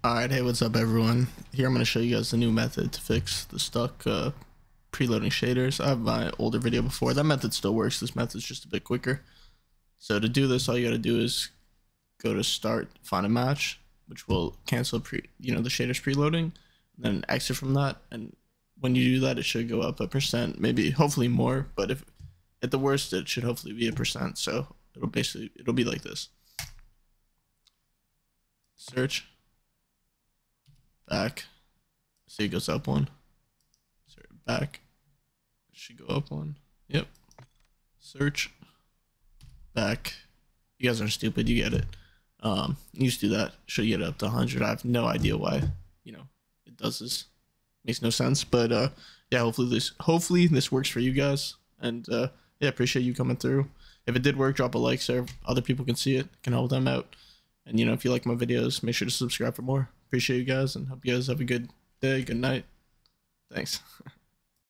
Alright, hey, what's up everyone? Here I'm going to show you guys the new method to fix the stuck preloading shaders. I have my older video before. That method still works. This method's just a bit quicker. So to do this, all you got to do is go to start, find a match, which will cancel the shaders preloading, then exit from that. And when you do that, it should go up a percent, maybe hopefully more, but if at the worst, it should hopefully be a percent. So it'll be like this. Search. Back. See, it goes up one. Sorry, back. It should go up one. Yep. Search. Back. You guys aren't stupid. You get it. You just do that. Should get it up to 100. I have no idea why. It does this. Makes no sense. But yeah, hopefully this works for you guys. And yeah, appreciate you coming through. If it did work, drop a like so other people can see it. Can help them out. And if you like my videos, make sure to subscribe for more. Appreciate you guys and hope you guys have a good day, good night. Thanks.